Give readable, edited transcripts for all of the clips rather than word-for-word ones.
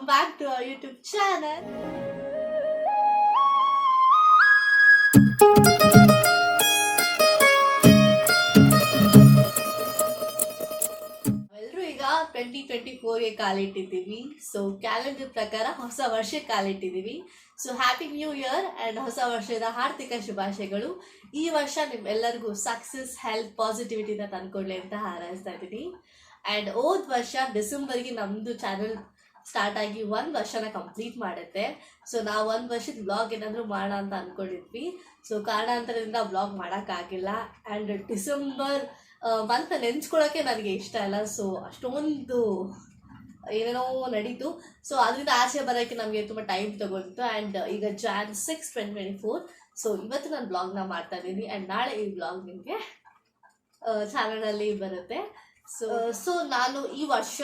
welcome back to our YouTube channel. ಎಲ್ಲರೂ ಈಗ 2024ಗೆ ಕಾಲಿಟ್ಟಿದ್ದೀವಿ. So calendar ಪ್ರಕಾರ ಹೊಸ ವರ್ಷಕ್ಕೆ ಕಾಲಿಟ್ಟಿದ್ದೀವಿ. So happy new year and ಹೊಸ ವರ್ಷದ ಹಾರ್ದಿಕ ಶುಭಾಶಯಗಳು. ಈ ವರ್ಷ ನಿಮ್ಮೆಲ್ಲರಿಗೂ ಸಕ್ಸಸ್, ಹೆಲ್ತ್, ಪಾಸಿಟಿವಿಟಿನ ತಂದ್ಕೊಡ್ಲಿ ಅಂತ ಹಾರೈಸ್ತಾ ಇದ್ದೀನಿ. ಆ್ಯಂಡ್ ಹೋದ ವರ್ಷ ಡಿಸೆಂಬರ್ಗೆ ನಮ್ಮದು ಚಾನಲ್ ಸ್ಟಾರ್ಟ್ ಆಗಿ 1 ವರ್ಷನ ಕಂಪ್ಲೀಟ್ ಮಾಡುತ್ತೆ. ಸೊ ನಾವು 1 ವರ್ಷದ ಬ್ಲಾಗ್ ಏನಾದರೂ ಮಾಡೋಣ ಅಂತ ಅಂದ್ಕೊಂಡಿದ್ವಿ. ಸೊ ಕಾರಣಾಂತರದಿಂದ ಬ್ಲಾಗ್ ಮಾಡೋಕ್ಕಾಗಿಲ್ಲ. ಆ್ಯಂಡ್ ಡಿಸೆಂಬರ್ ಮಂತ್ ನೆನ್ಸ್ಕೊಳ್ಳೋಕ್ಕೆ ನನಗೆ ಇಷ್ಟ ಇಲ್ಲ. ಸೊ ಅಷ್ಟೊಂದು ಏನೇನೋ ನಡೀತು. ಸೊ ಅದರಿಂದ ಆಚೆ ಬರೋಕ್ಕೆ ನಮಗೆ ತುಂಬ ಟೈಮ್ ತೊಗೊಳ್ತು. ಆ್ಯಂಡ್ ಈಗ Jan 6, 2024. ಸೊ ಇವತ್ತು ನಾನು ಬ್ಲಾಗ್ನ ಮಾಡ್ತಾ ಇದ್ದೀನಿ. ಆ್ಯಂಡ್ ನಾಳೆ ಈ ಬ್ಲಾಗ್ ನಿಮಗೆ ಚಾನಲಲ್ಲಿ ಬರುತ್ತೆ. ಸೊ ನಾನು ಈ ವರ್ಷ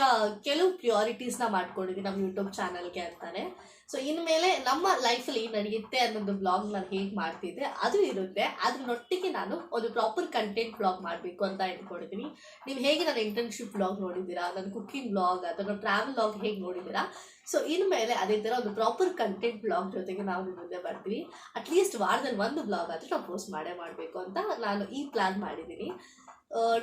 ಕೆಲವು ಪ್ರಿಯಾರಿಟೀಸ್ನ ಮಾಡ್ಕೊಂಡಿದ್ದೀನಿ ನಮ್ಮ ಯೂಟ್ಯೂಬ್ ಚಾನಲ್ಗೆ ಅಂತಾನೆ. ಸೊ ಇನ್ಮೇಲೆ ನಮ್ಮ ಲೈಫಲ್ಲಿ ನಡೆಯುತ್ತೆ ಅನ್ನೋದು ಬ್ಲಾಗ್ ನಾನು ಹೇಗೆ ಮಾಡ್ತಿದ್ದೆ ಅದು ಇರುತ್ತೆ. ಅದ್ರೊಟ್ಟಿಗೆ ನಾನು ಒಂದು ಪ್ರಾಪರ್ ಕಂಟೆಂಟ್ ಬ್ಲಾಗ್ ಮಾಡಬೇಕು ಅಂತ ಅಂದ್ಕೊಂಡಿದ್ದೀನಿ. ನೀವು ಹೇಗೆ ನನ್ನ ಇಂಟರ್ನ್ಶಿಪ್ ಬ್ಲಾಗ್ ನೋಡಿದ್ದೀರಾ, ನನ್ನ ಕುಕ್ಕಿಂಗ್ ಬ್ಲಾಗ್ ಅಥವಾ ಟ್ರಾವೆಲ್ ಬ್ಲಾಗ್ ಹೇಗೆ ನೋಡಿದ್ದೀರಾ, ಸೊ ಇನ್ಮೇಲೆ ಅದೇ ಥರ ಒಂದು ಪ್ರಾಪರ್ ಕಂಟೆಂಟ್ ಬ್ಲಾಗ್ ಜೊತೆಗೆ ನಾವು ಮುಂದೆ ಬರ್ತೀವಿ. ಅಟ್ಲೀಸ್ಟ್ ವಾರದಲ್ಲಿ 1 ಬ್ಲಾಗ್ ಆದರೂ ನಾವು ಪೋಸ್ಟ್ ಮಾಡಬೇಕು ಅಂತ ನಾನು ಈ ಪ್ಲ್ಯಾನ್ ಮಾಡಿದ್ದೀನಿ.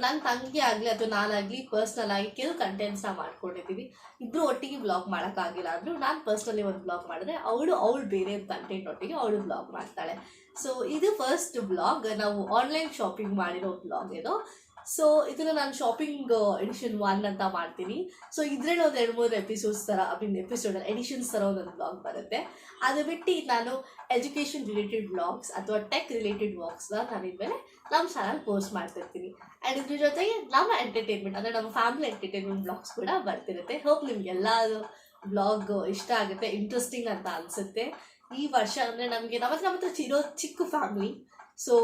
ನನ್ನ ತಂಗಿ ಆಗಲಿ ಅಥವಾ ನಾನಾಗಲಿ ಪರ್ಸ್ನಲ್ ಆಗಿ ಕೆಲವು ಕಂಟೆಂಟ್ಸ್ನ ಮಾಡ್ಕೊಂಡಿದ್ದೀವಿ. ಇಬ್ಬರು ಒಟ್ಟಿಗೆ ಬ್ಲಾಗ್ ಮಾಡೋಕ್ಕಾಗಿಲ್ಲ ಅಂದರೂ ನಾನು ಪರ್ಸ್ನಲಿ ಒಂದು ಬ್ಲಾಗ್ ಮಾಡಿದ್ರೆ ಅವಳು ಬೇರೆ ಕಂಟೆಂಟ್ ಒಟ್ಟಿಗೆ ಅವಳು ಬ್ಲಾಗ್ ಮಾಡ್ತಾಳೆ. ಸೊ ಇದು ಫಸ್ಟ್ ಬ್ಲಾಗ್, ನಾವು ಆನ್ಲೈನ್ ಶಾಪಿಂಗ್ ಮಾಡಿರೋ ಬ್ಲಾಗ್ ಇದು. ಸೊ ಇದನ್ನು ನಾನು ಶಾಪಿಂಗ್ ಎಡಿಷನ್ 1 ಅಂತ ಮಾಡ್ತೀನಿ. ಸೊ ಇದರಲ್ಲಿ ಒಂದು 2-3 ಎಪಿಸೋಡ್ಸ್ ಥರ ಎಡಿಷನ್ಸ್ ಥರ ಒಂದೊಂದು ಬ್ಲಾಗ್ ಬರುತ್ತೆ. ಅದು ಬಿಟ್ಟು ನಾನು ಎಜುಕೇಷನ್ ರಿಲೇಟೆಡ್ ಬ್ಲಾಗ್ಸ್ ಅಥವಾ ಟೆಕ್ ರಿಲೇಟೆಡ್ ಬ್ಲಾಗ್ಸ್ನ ನಾನು ಇನ್ಮೇಲೆ ನಮ್ಮ ಚಾನಲ್ ಪೋಸ್ಟ್ ಮಾಡ್ತಿರ್ತೀನಿ. ಆ್ಯಂಡ್ ಇದ್ರ ಜೊತೆಗೆ ನಮ್ಮ ಎಂಟರ್ಟೈನ್ಮೆಂಟ್ ಅಂದರೆ ನಮ್ಮ ಫ್ಯಾಮಿಲಿ ಎಂಟರ್ಟೈನ್ಮೆಂಟ್ ಬ್ಲಾಗ್ಸ್ ಕೂಡ ಬರ್ತಿರುತ್ತೆ. ಹೋಪ್ ನಿಮಗೆಲ್ಲ ಬ್ಲಾಗ್ ಇಷ್ಟ ಆಗುತ್ತೆ, ಇಂಟ್ರೆಸ್ಟಿಂಗ್ ಅಂತ ಅನಿಸುತ್ತೆ. ಈ ವರ್ಷ ಅಂದರೆ ನಮ್ಮ ಹತ್ರ ಇರೋ ಚಿಕ್ಕ ಫ್ಯಾಮಿಲಿ. ಸೊ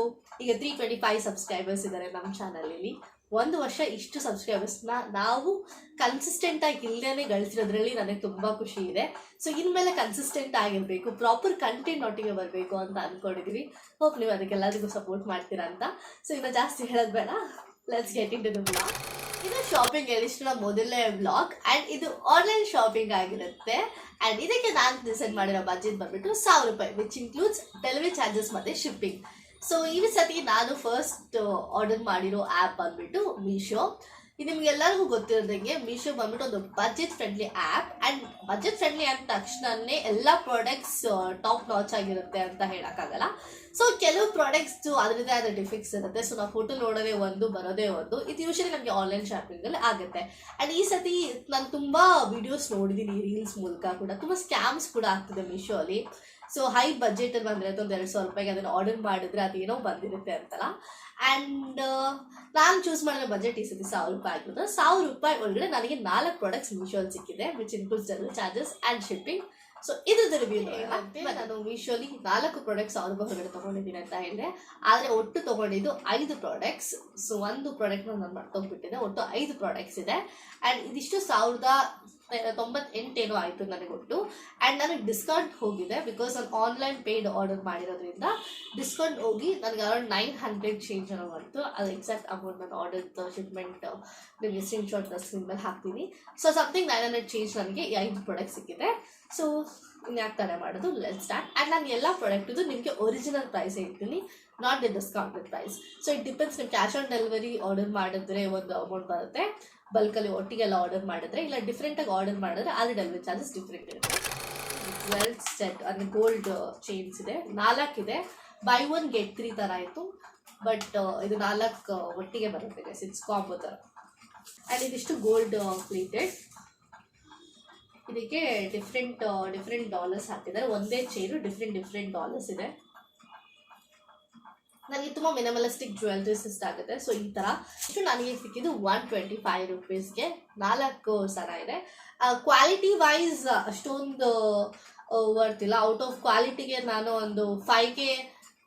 ಈಗ 325 ಸಬ್ಸ್ಕ್ರೈಬರ್ಸ್ ಇದ್ದಾರೆ ನಮ್ಮ ಚಾನಲಲ್ಲಿ. 1 ವರ್ಷ ಇಷ್ಟು ಸಬ್ಸ್ಕ್ರೈಬರ್ಸ್ನ ನಾವು ಕನ್ಸಿಸ್ಟೆಂಟಾಗಿ ಇಲ್ಲದೇ ಗಳಿಸಿರೋದ್ರಲ್ಲಿ ನನಗೆ ತುಂಬ ಖುಷಿ ಇದೆ. ಸೊ ಇನ್ಮೇಲೆ ಕನ್ಸಿಸ್ಟೆಂಟ್ ಆಗಿರಬೇಕು, ಪ್ರಾಪರ್ ಕಂಟೆಂಟ್ ಒಟ್ಟಿಗೆ ಬರಬೇಕು ಅಂತ ಅಂದ್ಕೊಂಡಿದ್ದೀವಿ. ಹೋಪ್ ನೀವು ಅದಕ್ಕೆಲ್ಲರಿಗೂ ಸಪೋರ್ಟ್ ಮಾಡ್ತೀರಾ ಅಂತ. ಸೊ ಇನ್ನು ಜಾಸ್ತಿ ಹೇಳೋದು ಬೇಡ, let's get into the blog. ಇದು ಶಾಪಿಂಗ್ ಎಡಿಷನ್ನ ಮೊದಲನೇ ಬ್ಲಾಗ್ ಆ್ಯಂಡ್ ಇದು ಆನ್ಲೈನ್ ಶಾಪಿಂಗ್ ಆಗಿರುತ್ತೆ. ಆ್ಯಂಡ್ ಇದಕ್ಕೆ ನಾನು ಡಿಸೈಡ್ ಮಾಡಿರೋ ಬಜೆಟ್ ಬಂದ್ಬಿಟ್ಟು 1000 ರೂಪಾಯಿ, ವಿಚ್ ಇನ್ಕ್ಲೂಡ್ಸ್ ಡೆಲಿವರಿ ಚಾರ್ಜಸ್ ಮತ್ತು ಶಿಪ್ಪಿಂಗ್. ಸೊ ಈ ಸತಿ ನಾನು ಫಸ್ಟ್ ಆರ್ಡರ್ ಮಾಡಿರೋ ಆ್ಯಪ್ ಬಂದ್ಬಿಟ್ಟು ಮೀಶೋ. ಇದು ನಿಮ್ಗೆಲ್ಲರಿಗೂ ಗೊತ್ತಿರೋದಂಗೆ ಮೀಶೋ ಬಂದ್ಬಿಟ್ಟು ಒಂದು budget friendly app. And budget friendly ಅಂದ ತಕ್ಷಣವೇ ಎಲ್ಲ ಪ್ರಾಡಕ್ಟ್ಸ್ ಟಾಪ್ ನಾಚ್ ಆಗಿರುತ್ತೆ ಅಂತ ಹೇಳೋಕ್ಕಾಗಲ್ಲ. ಸೊ ಕೆಲವು ಪ್ರಾಡಕ್ಟ್ಸು ಅದರದ್ದೇ ಆದ ಡಿಫೆಕ್ಟ್ಸ್ ಇರುತ್ತೆ. ಸೊ ನಾವು ಫೋಟೋ ನೋಡೋದೇ ಒಂದು, ಬರೋದೇ ಒಂದು. ಇದು ಯೂಶಲಿ ನಮಗೆ ಆನ್ಲೈನ್ ಶಾಪಿಂಗಲ್ಲಿ ಆಗುತ್ತೆ. ಆ್ಯಂಡ್ ಈ ಸತಿ ನಾನು ತುಂಬ ವಿಡಿಯೋಸ್ ನೋಡಿದ್ದೀನಿ ರೀಲ್ಸ್ ಮೂಲಕ ಕೂಡ. ತುಂಬ ಸ್ಕ್ಯಾಮ್ಸ್ ಕೂಡ ಆಗ್ತಿದೆ ಮೀಶೋ ಅಲ್ಲಿ. ಸೊ ಹೈ ಬಜೆಟಲ್ಲಿ ಬಂದಿರುತ್ತೆ, ಒಂದು 2,000 ರೂಪಾಯಿಗೆ ಅದನ್ನು ಆರ್ಡರ್ ಮಾಡಿದ್ರೆ ಅದೇನೋ ಬಂದಿರುತ್ತೆ ಅಂತಲ್ಲ. ಆ್ಯಂಡ್ ನಾನು ಚೂಸ್ ಮಾಡಿರೋ ಬಜೆಟ್ ಈ ಸತಿ 1000 ರೂಪಾಯಿ ಆಗಿರುತ್ತೆ. 1000 ರೂಪಾಯಿ ಒಳಗಡೆ ನನಗೆ 4 ಪ್ರಾಡಕ್ಟ್ಸ್ ಮೀಶೋಲ್ಲಿ ಸಿಕ್ಕಿದೆ, which includes delivery charges and shipping. So ಇದ್ರದ್ದು ರಿವ್ಯೂ ನಾನು ಮೀಶೋಲಿ 4 ಪ್ರಾಡಕ್ಟ್ಸ್ 1000 ರೂಪಾಯಿ ಹೊರಗಡೆ ತೊಗೊಂಡಿದ್ದೀನಿ ಅಂತ ಹೇಳಿದೆ. ಆದರೆ ಒಟ್ಟು ತೊಗೊಂಡಿದ್ದು 5 ಪ್ರಾಡಕ್ಟ್ಸ್. ಸೊ ಒಂದು ಪ್ರಾಡಕ್ಟ್ನ ನಾನು ಮರ್ತೋಗ್ಬಿಟ್ಟಿದೆ. ಒಟ್ಟು 5 ಪ್ರಾಡಕ್ಟ್ಸ್ ಇದೆ. ಆ್ಯಂಡ್ ಇದಿಷ್ಟು 1098 ಏನೋ ಆಯಿತು ನನಗೆ ಒಟ್ಟು. ಆ್ಯಂಡ್ ನನಗೆ ಡಿಸ್ಕೌಂಟ್ ಹೋಗಿದೆ, ಬಿಕಾಸ್ ನಾನು ಆನ್ಲೈನ್ ಪೇಯ್ಡ್ ಆರ್ಡರ್ ಮಾಡಿರೋದ್ರಿಂದ ಡಿಸ್ಕೌಂಟ್ ಹೋಗಿ ನನಗೆ ಅರೌಂಡ್ 900 ಚೇಂಜ್ ಅನ್ನೋ ಬಂತು. ಅದು ಎಕ್ಸಾಕ್ಟ್ ಅಮೌಂಟ್ ನಾನು ಆರ್ಡರ್ ಶಿಪ್ಮೆಂಟ್ ನಿಮಗೆ ಸ್ಕ್ರೀನ್ಶಾಟ್ ಸ್ಕ್ರೀನ್ ಮೇಲೆ ಹಾಕ್ತೀನಿ. ಸೊ ಸಮಥಿಂಗ್ 900 ಚೇಂಜ್ ನನಗೆ ಈ 5 ಪ್ರಾಡಕ್ಟ್ ಸಿಕ್ಕಿದೆ. ಸೊ ಇನ್ಯಾಕೆ ತಡೆ ಮಾಡೋದು, ಲೆಟ್ ಸ್ಟಾರ್ಟ್. ಆ್ಯಂಡ್ ನಾನು ಎಲ್ಲ ಪ್ರಾಡಕ್ಟಿದು ನಿಮಗೆ ಒರಿಜಿನಲ್ ಪ್ರೈಸ್ ಹೇಳ್ತೀನಿ, not the discounted price. So it depends. ನೀವು ಕ್ಯಾಶ್ ಆನ್ ಡೆಲಿವರಿ ಆರ್ಡರ್ ಮಾಡಿದ್ರೆ ಒಂದು ಅಮೌಂಟ್ ಬರುತ್ತೆ, ಬಲ್ಕಲ್ಲಿ ಒಟ್ಟಿಗೆಲ್ಲ ಆರ್ಡರ್ ಮಾಡಿದ್ರೆ, ಇಲ್ಲ ಡಿಫ್ರೆಂಟಾಗಿ ಆರ್ಡರ್ ಮಾಡಿದ್ರೆ ಅದು ಡೆಲಿವರಿ ಚಾರ್ಜಸ್ ಡಿಫ್ರೆಂಟ್ ಇರುತ್ತೆ. 12 ಸೆಟ್ ಅಂದರೆ ಗೋಲ್ಡ್ ಚೈನ್ಸ್ ಇದೆ, 4 ಇದೆ. ಬೈ 1 ಗೆಟ್ 3 ಥರ ಆಯಿತು. ಬಟ್ ಇದು 4 ಒಟ್ಟಿಗೆ ಬರುತ್ತೆ ಗೈಸ್, ಇಟ್ಸ್ ಕಾಂಬೋ ಥರ. ಆ್ಯಂಡ್ ಇದಿಷ್ಟು ಗೋಲ್ಡ್ ಪ್ಲೇಟೆಡ್. ಇದಕ್ಕೆ ಡಿಫ್ರೆಂಟ್ ಡಾಲರ್ಸ್ ಹಾಕಿದ್ದಾರೆ. ಒಂದೇ ಚೈರು ಡಿಫ್ರೆಂಟ್ ಡಾಲರ್ಸ್ ಇದೆ. ನನಗೆ ತುಂಬ ಮಿನಿಮಲಿಸ್ಟಿಕ್ ಜ್ಯುವೆಲ್ರೀಸ್ ಇಷ್ಟ ಆಗುತ್ತೆ. ಸೊ ಈ ಥರ ಇಷ್ಟು ನನಗೆ ಸಿಕ್ಕಿದ್ದು 125 ರೂಪೀಸ್ಗೆ 4 ಸರ ಇದೆ. ಕ್ವಾಲಿಟಿ ವೈಸ್ ಅಷ್ಟೊಂದು ವರ್ತಿಲ್ಲ. ಔಟ್ ಆಫ್ ಕ್ವಾಲಿಟಿಗೆ ನಾನು ಒಂದು 5ಗೆ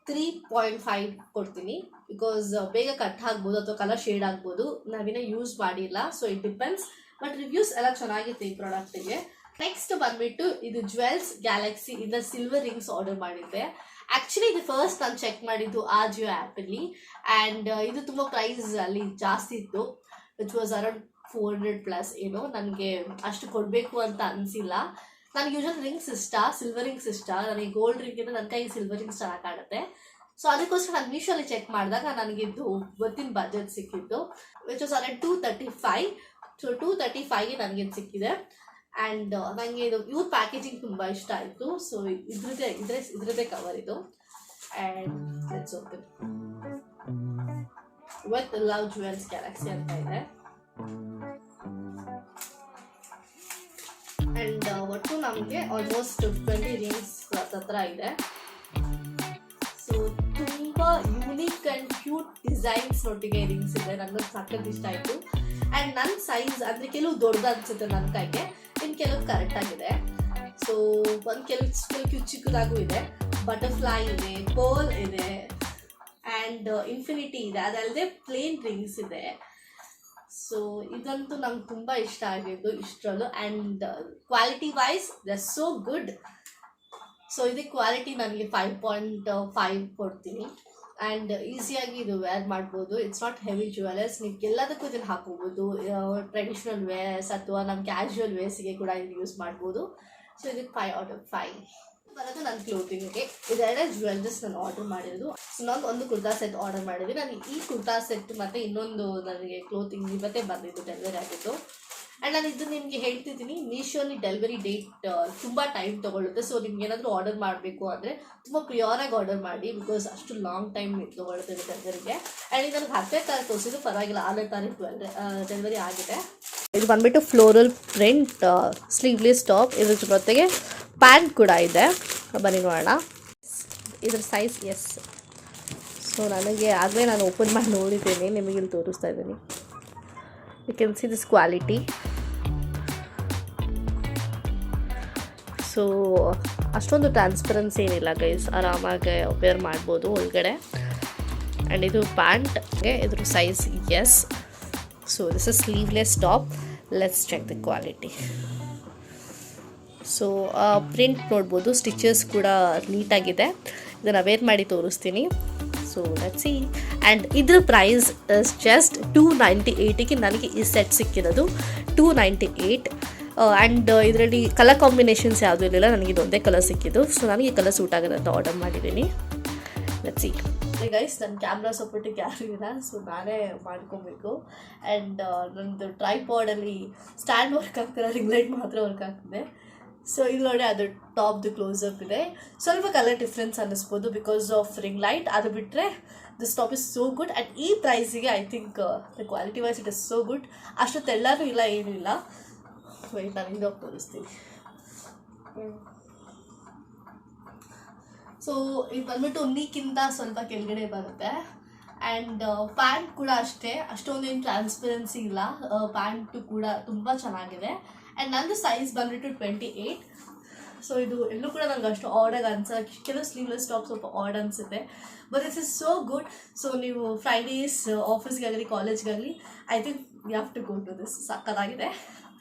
3.5 ಕೊಡ್ತೀನಿ. ಬಿಕಾಸ್ ಬೇಗ ಕಟ್ ಆಗ್ಬೋದು ಅಥವಾ ಕಲರ್ ಶೇಡ್ ಆಗ್ಬೋದು, ನಾವಿನ್ನೂ ಯೂಸ್ ಮಾಡಿಲ್ಲ. So it depends. But reviews ಎಲ್ಲ ಚೆನ್ನಾಗಿತ್ತು ಈ ಪ್ರಾಡಕ್ಟಿಗೆ. ನೆಕ್ಸ್ಟ್ ಬಂದ್ಬಿಟ್ಟು ಇದು ಜ್ಯುವೆಲ್ಸ್ ಗ್ಯಾಲಕ್ಸಿ ಇಂದ ಸಿಲ್ವರ್ ರಿಂಗ್ಸ್ ಆರ್ಡರ್ ಮಾಡಿದ್ದೆ. ಆ್ಯಕ್ಚುಲಿ ಇದು ಫಸ್ಟ್ ನಾನು ಚೆಕ್ ಮಾಡಿದ್ದು ಆಜಿಯೋ ಆ್ಯಪಲ್ಲಿ. ಆ್ಯಂಡ್ ಇದು ತುಂಬ ಪ್ರೈಸ್ ಅಲ್ಲಿ ಜಾಸ್ತಿ ಇತ್ತು, ವಿಚ್ ವಾಸ್ ಅರೌಂಡ್ 400+ ಏನೋ. ನನಗೆ ಅಷ್ಟು ಕೊಡಬೇಕು ಅಂತ ಅನಿಸಿಲ್ಲ. ನನಗೆ ಯೂಶಲ್ ರಿಂಗ್ಸ್ ಇಷ್ಟ, ಸಿಲ್ವರ್ ರಿಂಗ್ಸ್ ಇಷ್ಟ. ನನಗೆ ಗೋಲ್ಡ್ ರಿಂಗಿಂದ ನನ್ನ ಕೈಗೆ ಸಿಲ್ವರ್ ರಿಂಗ್ಸ್ ಚೆನ್ನಾಗಿ ಕಾಣುತ್ತೆ. ಸೊ ಅದಕ್ಕೋಸ್ಕರ ನಾನು ಮೀಶೋಲ್ಲಿ ಚೆಕ್ ಮಾಡಿದಾಗ ನನಗಿದ್ದು ಗೊತ್ತಿನ ಬಜೆಟ್ ಸಿಕ್ಕಿದ್ದು, ವಿಚ್ ವಾಸ್ ಅರೌಂಡ್ 235. ಸೊ 235ಗೆ ನನಗೆ ಸಿಕ್ಕಿದೆ. ಆ್ಯಂಡ್ ನನಗೆ ಇದು ಇವ್ರ ಪ್ಯಾಕೇಜಿಂಗ್ ತುಂಬ ಇಷ್ಟ ಆಯಿತು. ಸೊ ಇದ್ರದ್ದೇ ಕವರ್ ಇದು. And let's open. With love jewels Galaxy ಅಂತ ಇದೆ. ಆ್ಯಂಡ್ ಒಟ್ಟು ನಮಗೆ ಆಲ್ಮೋಸ್ಟ್ 20 ರಿಂಗ್ಸ್ ಹತ್ರ ಇದೆ. ಸೊ ತುಂಬ ಯೂನಿಕ್ ಆ್ಯಂಡ್ ಕ್ಯೂಟ್ ಡಿಸೈನ್ಸ್ ಒಟ್ಟಿಗೆ ರಿಂಗ್ಸ್ ಇದೆ. ನನಗೆ ಸಖತ್ ಇಷ್ಟ ಆಯಿತು. ಆ್ಯಂಡ್ ನನ್ನ ಸೈಜ್ ಅಂದರೆ ಕೆಲವು ದೊಡ್ಡದು ಅನಿಸುತ್ತೆ ನನ್ನ ಕೈಗೆ, ಇನ್ನು ಕೆಲವು ಕರೆಕ್ಟಾಗಿದೆ. ಸೊ ಕೆಲವು ಚಿಕ್ಕದಾಗೂ ಇದೆ, ಬಟರ್ಫ್ಲೈ ಇದೆ, ಪರ್ಲ್ ಇದೆ, ಆ್ಯಂಡ್ ಇನ್ಫಿನಿಟಿ ಇದೆ. ಅದಲ್ಲದೆ ಪ್ಲೇನ್ ರಿಂಗ್ಸ್ ಇದೆ. ಸೊ ಇದಂತೂ ನಂಗೆ ತುಂಬ ಇಷ್ಟ ಆಗಿದ್ದು ಇಷ್ಟರಲ್ಲೂ. And quality wise they are so good. So ಇದಕ್ಕೆ ಕ್ವಾಲಿಟಿ ನನಗೆ 5.5 ಕೊಡ್ತೀನಿ. ಆ್ಯಂಡ್ ಈಸಿಯಾಗಿ ಇದು ವೇರ್ ಮಾಡ್ಬೋದು. ಇಟ್ಸ್ ನಾಟ್ ಹೆವಿ ಜ್ಯುವೆಲರ್ಸ್, ನೀವು ಎಲ್ಲದಕ್ಕೂ ಇದನ್ನು ಹಾಕೋಬೋದು. ಟ್ರೆಡಿಷ್ನಲ್ ವೇರ್ಸ್ ಅಥವಾ ನಮ್ಮ ಕ್ಯಾಶುವಲ್ ವೇರ್ಸಿಗೆ ಕೂಡ ಇದು ಯೂಸ್ ಮಾಡ್ಬೋದು. ಸೊ ಇದಕ್ಕೆ 5/5 ಬರೋದು ನನ್ನ ಕ್ಲೋತಿಂಗ್ಗೆ. ಇದೆರಡೇ ಜ್ಯುವೆಲ್ರೀಸ್ ನಾನು ಆರ್ಡರ್ ಮಾಡಿರೋದು. ಸೊ ನಾನು ಒಂದು ಕುರ್ತಾ ಸೆಟ್ ಆರ್ಡರ್ ಮಾಡಿದ್ವಿ. ನನಗೆ ಈ ಕುರ್ತಾ ಸೆಟ್ ಮತ್ತು ಇನ್ನೊಂದು ನನಗೆ ಕ್ಲೋತಿಂಗ್ ಇವತ್ತೇ ಬಂದಿದ್ದು, ಡೆಲಿವರಿ ಆಗಿತ್ತು. ಆ್ಯಂಡ್ ನಾನು ಇದು ನಿಮಗೆ ಹೇಳ್ತಿದ್ದೀನಿ, ಮೀಶೋಲಿ ಡೆಲಿವರಿ ಡೇಟ್ ತುಂಬ ಟೈಮ್ ತೊಗೊಳುತ್ತೆ. ಸೊ ನಿಮ್ಗೆ ಏನಾದರೂ ಆರ್ಡರ್ ಮಾಡಬೇಕು ಅಂದರೆ ತುಂಬ ಪ್ರಿಯೋರಾಗಿ ಆರ್ಡರ್ ಮಾಡಿ, ಬಿಕಾಸ್ ಅಷ್ಟು ಲಾಂಗ್ ಟೈಮ್ ತೊಗೊಳುತ್ತೆ ಡೆಲಿವರಿಗೆ. ಆ್ಯಂಡ್ ಇದು ನನಗೆ 10ನೇ ತಾರೀಕು ತೋರಿಸಿದ್ದು, ಪರವಾಗಿಲ್ಲ 6ನೇ ತಾರೀಕು ಡೆಲಿವರಿ ಆಗಿದೆ. ಇದು ಬಂದುಬಿಟ್ಟು ಫ್ಲೋರಲ್ ಪ್ರಿಂಟ್ ಸ್ಲೀವ್ಲೆಸ್ ಟಾಪ್. ಇದ್ರ ಜೊತೆಗೆ ಪ್ಯಾಂಟ್ ಕೂಡ ಇದೆ. ಬನ್ನಿ ನೋಡೋಣ ಇದ್ರ ಸೈಜ್. ಎಸ್, ಸೊ ನನಗೆ ಆಗಲೇ ನಾನು ಓಪನ್ ಮಾಡಿ ನೋಡಿದ್ದೀನಿ, ನಿಮಗೆ ಇಲ್ಲಿ ತೋರಿಸ್ತಾ ಇದ್ದೀನಿ. You can see this quality. So ಅಷ್ಟೊಂದು ಟ್ರಾನ್ಸ್ಪರೆನ್ಸಿ ಏನಿಲ್ಲ ಗೈಸ್, ಆರಾಮಾಗಿ ವೇರ್ ಮಾಡ್ಬೋದು ಒಳಗಡೆ. ಆ್ಯಂಡ್ ಇದು ಪ್ಯಾಂಟ್ಗೆ ಇದ್ರ size S. So this is sleeveless top. Let's check the quality. So print ನೋಡ್ಬೋದು, ಸ್ಟಿಚಸ್ ಕೂಡ ನೀಟಾಗಿದೆ. ಇದನ್ನು ವೇರ್ ಮಾಡಿ ತೋರಿಸ್ತೀನಿ. So let's see. ಆ್ಯಂಡ್ ಇದ್ರ ಪ್ರೈಸ್ ಇಸ್ ಜಸ್ಟ್ 298ಗೆ ನನಗೆ ಈ ಸೆಟ್ ಸಿಕ್ಕಿರೋದು. 298. ಆ್ಯಂಡ್ ಇದರಲ್ಲಿ ಕಲರ್ ಕಾಂಬಿನೇಷನ್ಸ್ ಯಾವುದೂ ಇರಲಿಲ್ಲ, ನನಗೆ ಇದೊಂದೇ ಕಲರ್ ಸಿಕ್ಕಿದ್ದು. ಸೊ ನನಗೆ ಈ ಕಲರ್ ಸೂಟ್ ಆಗೋದು ಅಂತ ಆರ್ಡರ್ ಮಾಡಿದ್ದೀನಿ. Let's see. ಗೈಸ್, ನನ್ನ ಕ್ಯಾಮ್ರಾ ಸಪೋರ್ಟಿಗೆ ಯಾರು ಇಲ್ಲ, ಸೊ ನಾನೇ ಮಾಡ್ಕೊಬೇಕು. ಆ್ಯಂಡ್ ನನ್ನದು ಟ್ರೈಪಾಡಲ್ಲಿ ಸ್ಟ್ಯಾಂಡ್ ವರ್ಕ್ ಆಗ್ತಿಲ್ಲ, ರಿಂಗ್ ಲೈಟ್ ಮಾತ್ರ ವರ್ಕ್ ಆಗ್ತಿದೆ. ಸೊ ಇಲ್ಲಿ ನೋಡಿ, ಅದು ಟಾಪ್ದು ಕ್ಲೋಸಪ್ ಇದೆ. ಸ್ವಲ್ಪ ಕಲರ್ ಡಿಫ್ರೆನ್ಸ್ ಅನ್ನಿಸ್ಬೋದು ಬಿಕಾಸ್ ಆಫ್ ರಿಂಗ್ ಲೈಟ್. ಅದು ಬಿಟ್ಟರೆ this top is so good. And ಈ ಪ್ರೈಸಿಗೆ I think the quality wise it is so good. ಅಷ್ಟು ತೆಳ್ಳನೂ ಇಲ್ಲ, ಏನೂ ಇಲ್ಲ. ವೆಯ್ಟ್, ನಾನು ಹಿಂದೋಗಿ ತೋರಿಸ್ತೀನಿ. ಸೊ ಇದು ಬಂದ್ಬಿಟ್ಟು ನೀಕ್ಕಿಂತ ಸ್ವಲ್ಪ ಕೆಳಗಡೆ ಬರುತ್ತೆ. ಆ್ಯಂಡ್ ಪ್ಯಾಂಟ್ ಕೂಡ ಅಷ್ಟೇ, ಅಷ್ಟೊಂದೇನು ಟ್ರಾನ್ಸ್ಪರೆನ್ಸಿ ಇಲ್ಲ. ಪ್ಯಾಂಟು ಕೂಡ ತುಂಬ ಚೆನ್ನಾಗಿದೆ. ಆ್ಯಂಡ್ ನಂದು ಸೈಜ್ ಬಂದ್ಬಿಟ್ಟು 28. ಸೊ ಇದು ಎಲ್ಲೂ ಕೂಡ ನನಗೆ ಅಷ್ಟು ಆರ್ಡಾಗಿ ಕೆಲವು ಸ್ಲೀವ್ಲೆಸ್ ಟಾಪ್ ಸ್ವಲ್ಪ ಆರ್ಡ್ ಅನಿಸುತ್ತೆ. But this is so good. So ನೀವು ಫ್ರೈಡೇಸ್ ಆಫೀಸ್ಗಾಗಲಿ ಕಾಲೇಜ್ಗಾಗಲಿ I think you have to go to this. ಸಕ್ಕತ್ತಾಗಿದೆ.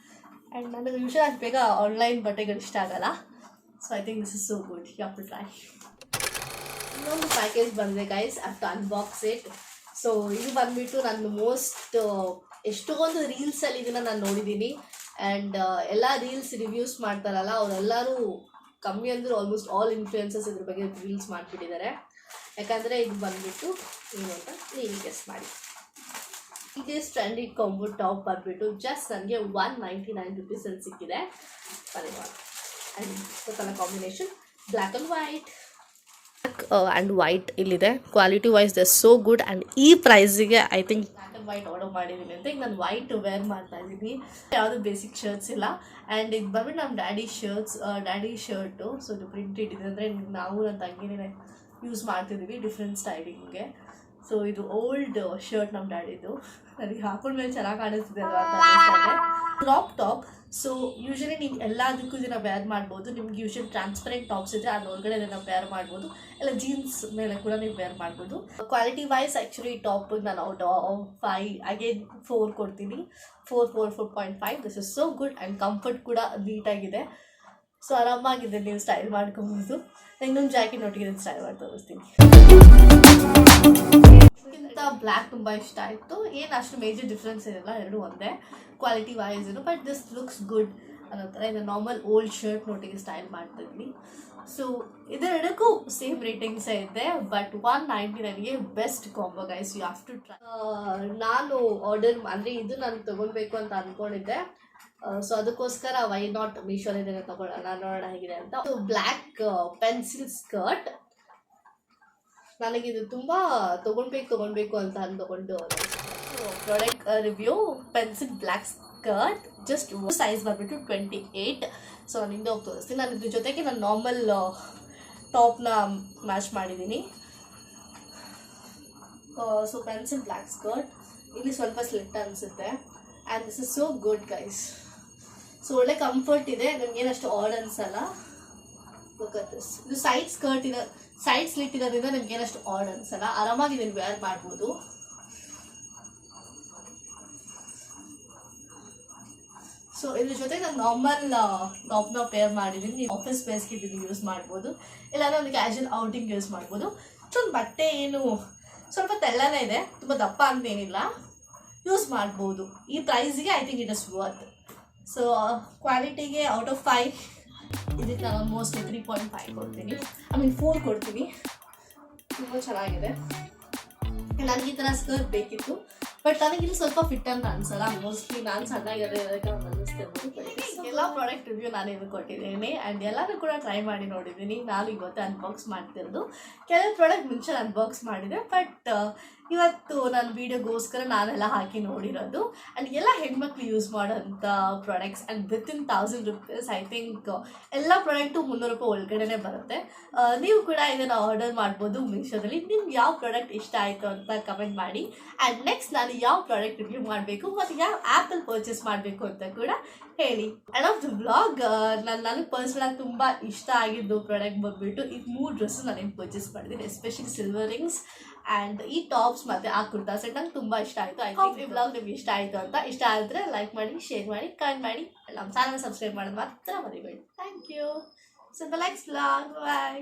ಆ್ಯಂಡ್ ನನಗೆ ಯೂಶಲ್ ಅಷ್ಟು ಬೇಗ ಆನ್ಲೈನ್ ಬಟ್ಟೆಗಳು ಇಷ್ಟ ಆಗಲ್ಲ. So I think this is so good. You have to try. ಇನ್ನೊಂದು ಪ್ಯಾಕೇಜ್ ಬಂದಿದೆ guys, I have to unbox it. So ಇದು ಬಂದುಬಿಟ್ಟು ನನ್ನ ಮೋಸ್ಟ್ ಎಷ್ಟೊಂದು ರೀಲ್ಸಲ್ಲಿ ಇದನ್ನು ನಾನು ನೋಡಿದ್ದೀನಿ. ಆ್ಯಂಡ್ ಎಲ್ಲ ರೀಲ್ಸ್ ರಿವ್ಯೂಸ್ ಮಾಡ್ತಾರಲ್ಲ ಅವರೆಲ್ಲರೂ ಕಮ್ಮಿ ಅಂದರೂ ಆಲ್ಮೋಸ್ಟ್ ಆಲ್ ಇನ್ಫ್ಲುಯೆನ್ಸರ್ಸ್ ಇದ್ರ ಬಗ್ಗೆ ರೀಲ್ಸ್ ಮಾಡಿಬಿಟ್ಟಿದ್ದಾರೆ. ಯಾಕಂದರೆ ಇದು ಬಂದುಬಿಟ್ಟು ಏನು ಅಂತ ನೀವು ಗೆಸ್ ಮಾಡಿ. ಇದೇ ಟ್ರೆಂಡಿ ಕಾಂಬೋ ಟಾಪ್ ಬಂದುಬಿಟ್ಟು ಜಸ್ಟ್ ನನಗೆ 199 ರುಪೀಸಲ್ಲಿ ಸಿಕ್ಕಿದೆ. ಬನ್ನಿ ನೋಡಿ. And colour combination black and white. And white ಇಲ್ಲಿದೆ. Quality wise the so good. And ಈ ಪ್ರೈಸಿಗೆ I think black and white order ಮಾಡಿದ್ದೀನಿ ಅಂತ. ಈಗ ನಾನು ವೈಟ್ ವೇರ್ ಮಾಡ್ತಾ ಇದ್ದೀನಿ. ಯಾವುದೂ ಬೇಸಿಕ್ ಶರ್ಟ್ಸ್ ಇಲ್ಲ. ಆ್ಯಂಡ್ ಇದು ಬಂದ್ಬಿಟ್ಟು ನಮ್ಮ ಡ್ಯಾಡಿ ಶರ್ಟು. ಸೊ ಇದು ಪ್ರಿಂಟ್ ಇಟ್ಟಿದೆ ಅಂದರೆ ನಾವು ನನ್ನ ತಂಗಿನೇ ಯೂಸ್ ಮಾಡ್ತಿದ್ದೀವಿ ಡಿಫ್ರೆಂಟ್ ಸ್ಟೈಲಿಂಗ್ಗೆ. ಸೊ ಇದು ಓಲ್ಡ್ ಶರ್ಟ್ ನಮ್ಮ ಡ್ಯಾಡಿದು. ನನಗೆ ಹಾಕೊಂಡ್ಮೇಲೆ ಚೆನ್ನಾಗಿ ಕಾಣಿಸ್ತಿದೆ ಅಲ್ವಾ ಅಂತ ಅನಿಸ್ತಾ ಇದೆ. Crop top. ಸೊ ಯೂಶಲಿ ನೀವು ಎಲ್ಲದಕ್ಕೂ ಇದನ್ನು ವೇರ್ ಮಾಡ್ಬೋದು. ನಿಮ್ಗೆ ಯೂಶಲಿ ಟ್ರಾನ್ಸ್ಪರೆಂಟ್ ಟಾಪ್ಸ್ ಇದ್ದರೆ ಅದರೊಳಗಡೆ ಇದನ್ನು ವೇರ್ ಮಾಡ್ಬೋದು. ಎಲ್ಲ ಜೀನ್ಸ್ ಮೇಲೆ ಕೂಡ ನೀವು ವೇರ್ ಮಾಡ್ಬೋದು. ಕ್ವಾಲಿಟಿ ವೈಸ್ ಆ್ಯಕ್ಚುಲಿ ಈ ಟಾಪಿಗೆ ನಾನು ಔಟ್ ಆಫ್ 5 ಅಗೇನ್ 4 ಕೊಡ್ತೀನಿ. 4.5. This is so good. And comfort ಕೂಡ ನೀಟಾಗಿದೆ. ಸೊ ಆರಾಮಾಗಿದೆ, ನೀವು ಸ್ಟೈಲ್ ಮಾಡ್ಕೊಬೋದು. ಇನ್ನೊಂದು ಜಾಕೆಟ್ ಒಟ್ಟಿಗೆ ಸ್ಟೈಲ್ ಮಾಡಿ ತೋರಿಸ್ತೀನಿ. ಇದಕ್ಕಿಂತ ಬ್ಲ್ಯಾಕ್ ತುಂಬ ಇಷ್ಟ ಆಯಿತು. ಏನು ಅಷ್ಟು ಮೇಜರ್ ಡಿಫ್ರೆನ್ಸ್ ಇರಲ್ಲ, ಎರಡು ಒಂದೇ quality wise. But this looks good. ಅನ್ನೋ ಥರ ಇದು ನಾರ್ಮಲ್ ಓಲ್ಡ್ ಶರ್ಟ್ ನೋಟಿಗೆ ಸ್ಟೈಲ್ ಮಾಡ್ತಿದ್ವಿ. ಸೊ ಇದೆರಡಕ್ಕೂ ಸೇಮ್ ರೇಟಿಂಗ್ಸೇ ಇದೆ, ಬಟ್ 199ಗೆ best combo guys, you have to try. ನಾನು ಆರ್ಡರ್ ಅಂದರೆ ಇದು ನಾನು ತೊಗೊಳ್ಬೇಕು ಅಂತ ಅಂದ್ಕೊಂಡಿದ್ದೆ. ಸೊ ಅದಕ್ಕೋಸ್ಕರ ವೈ ನಾಟ್ ಮೀಶೋಲಿಂದ ತೊಗೊಳ್ಳೋಣ, ನೋಡೋಣ ಹೇಗಿದೆ ಅಂತ. ಸೊ ಬ್ಲ್ಯಾಕ್ ಪೆನ್ಸಿಲ್ ಸ್ಕರ್ಟ್, ನನಗಿದು ತುಂಬ ತೊಗೊಳ್ಬೇಕು ಅಂತ ಅಂದ್ಕೊಂಡು product review. Pencil black skirt, just size ಬಂದ್ಬಿಟ್ಟು 28. ಸೊ ನಾನು ಹಿಂದೆ ಹೋಗಿ ತೋರಿಸ್ತೀನಿ. ನಾನು ಇದ್ರ ಜೊತೆಗೆ ನಾನು ನಾರ್ಮಲ್ ಟಾಪ್ನ ಮ್ಯಾಚ್ ಮಾಡಿದ್ದೀನಿ. ಸೊ ಪೆನ್ಸಿಲ್ ಬ್ಲ್ಯಾಕ್ ಸ್ಕರ್ಟ್, ಇಲ್ಲಿ ಸ್ವಲ್ಪ ಸ್ಲಿಟ್ ಅನಿಸುತ್ತೆ and this is so good guys. So ಒಳ್ಳೆ ಕಂಫರ್ಟ್ ಇದೆ, ನಮಗೇನಷ್ಟು ಆಡ್ ಅನಿಸಲ್ಲ. ದಿಸ್ ಇದು ಸೈಡ್ ಸ್ಕರ್ಟ್ ಇದೆ, ಸೈಡ್ ಸ್ಲಿಟ್ ಇರೋದ್ರಿಂದ ನಿಮ್ಗೇನಷ್ಟು ಆಡ್ ಅನಿಸಲ್ಲ, ಆರಾಮಾಗಿ ಇದನ್ನು ವೇರ್ ಮಾಡ್ಬೋದು. ಸೊ ಇದ್ರ ಜೊತೆ ನಾನು ನಾರ್ಮಲ್ ಟಾಪ್ನ ಪೇರ್ ಮಾಡಿದ್ದೀನಿ. ಆಫೀಸ್ ಬೇಸ್ಗೆ ಇದನ್ನು ಯೂಸ್ ಮಾಡ್ಬೋದು, ಇಲ್ಲಾಂದ್ರೆ ಒಂದು ಕ್ಯಾಶುವಲ್ ಔಟಿಂಗ್ ಯೂಸ್ ಮಾಡ್ಬೋದು. ಸೊ ಬಟ್ಟೆ ಏನು ಸ್ವಲ್ಪ ತೆಳ್ಳನೇ ಇದೆ, ತುಂಬ ದಪ್ಪ ಅಂತೇನಿಲ್ಲ, ಯೂಸ್ ಮಾಡ್ಬೋದು. ಈ ಪ್ರೈಸ್ಗೆ I think it is worth. So ಕ್ವಾಲಿಟಿಗೆ ಔಟ್ ಆಫ್ 5 ಇದಕ್ಕೆ ನಾನು ಆಲ್ಮೋಸ್ಟ್ 3.5 ಕೊಡ್ತೀನಿ, 4 ಕೊಡ್ತೀನಿ. ತುಂಬ ಚೆನ್ನಾಗಿದೆ. ನನಗೆ ಈ ಥರ ಸ್ಕರ್ಟ್ ಬೇಕಿತ್ತು, ಬಟ್ ನನಗಿಲ್ಲಿ ಸ್ವಲ್ಪ ಫಿಟ್ ಅಂತ ಅನ್ಸಲ್ಲ. ಮೋಸ್ಟ್ಲಿ ನಾನು ಸಣ್ಣಾಗಿರೋದಕ್ಕೆ ಅನ್ನಿಸ್ತಿರ್ಬೋದು. ಎಲ್ಲ ಪ್ರಾಡಕ್ಟ್ ರಿವ್ಯೂ ನಾನು ಇದು ಕೊಟ್ಟಿದ್ದೀನಿ ಆ್ಯಂಡ್ ಎಲ್ಲನೂ ಕೂಡ ಟ್ರೈ ಮಾಡಿ ನೋಡಿದ್ದೀನಿ. ನಾನು ಇವತ್ತು ಅನ್ಬಾಕ್ಸ್ ಮಾಡ್ತಿರೋದು. ಕೆಲವು ಪ್ರಾಡಕ್ಟ್ ಮುಂಚೆ ಅನ್ಬಾಕ್ಸ್ ಮಾಡಿದೆ, ಬಟ್ ಇವತ್ತು ನನ್ನ ವೀಡಿಯೋಗೋಸ್ಕರ ನಾನೆಲ್ಲ ಹಾಕಿ ನೋಡಿರೋದು. ಆ್ಯಂಡ್ ಎಲ್ಲ ಹೆಣ್ಮಕ್ಳು ಯೂಸ್ ಮಾಡೋಂಥ products and within 1000 rupees. I think ಎಲ್ಲ ಪ್ರಾಡಕ್ಟು 300 ರೂಪಾಯಿ ಒಳಗಡೆ ಬರುತ್ತೆ. ನೀವು ಕೂಡ ಇದನ್ನು ಆರ್ಡರ್ ಮಾಡ್ಬೋದು ಮೀಶೋದಲ್ಲಿ. ನಿಮ್ಗೆ ಯಾವ ಪ್ರಾಡಕ್ಟ್ ಇಷ್ಟ ಆಯಿತು ಅಂತ ಕಮೆಂಟ್ ಮಾಡಿ. ಆ್ಯಂಡ್ ನೆಕ್ಸ್ಟ್ ನಾನು ಯಾವ ಪ್ರಾಡಕ್ಟ್ ರಿವ್ಯೂ ಮಾಡಬೇಕು ಮತ್ತು ಯಾವ ಆ್ಯಪಲ್ಲಿ ಪರ್ಚೇಸ್ ಮಾಡಬೇಕು ಅಂತ ಕೂಡ ಹೇಳಿ. ಎಂಡ್ ಆಫ್ ದ ವ್ಲಾಗ್, ನನಗೆ ಪರ್ಸ್ನಲಾಗಿ ತುಂಬ ಇಷ್ಟ ಆಗಿದ್ದು ಪ್ರಾಡಕ್ಟ್ ಬಂದುಬಿಟ್ಟು ಈ 3 ಡ್ರೆಸ್ಸು ನಾನೇನು ಪರ್ಚೇಸ್ ಮಾಡಿದ್ದೀನಿ. ಎಸ್ಪೆಷಲಿ ಸಿಲ್ವರ್ ರಿಂಗ್ಸ್ ಆ್ಯಂಡ್ ಈ ಟಾಪ್ಸ್ ಮತ್ತು ಆ ಕುರ್ತಾ ಸೆಟ್ ನಂಗೆ ತುಂಬ ಇಷ್ಟ ಆಯಿತು. ಐ ಥಿಂಕ್ ಈ ವ್ಲಾಗ್ ನಿಮ್ಗೆ ಇಷ್ಟ ಆಯಿತು ಅಂತ. ಇಷ್ಟ ಆದರೆ ಲೈಕ್ ಮಾಡಿ, ಶೇರ್ ಮಾಡಿ, ಕಮೆಂಟ್ ಮಾಡಿ. ನಮ್ಮ ಚಾನಲ್ ಸಬ್ಸ್ಕ್ರೈಬ್ ಮಾಡೋದು ಮಾತ್ರ ಮರಿಬೇಡಿ. Thank you. So the next vlog, bye.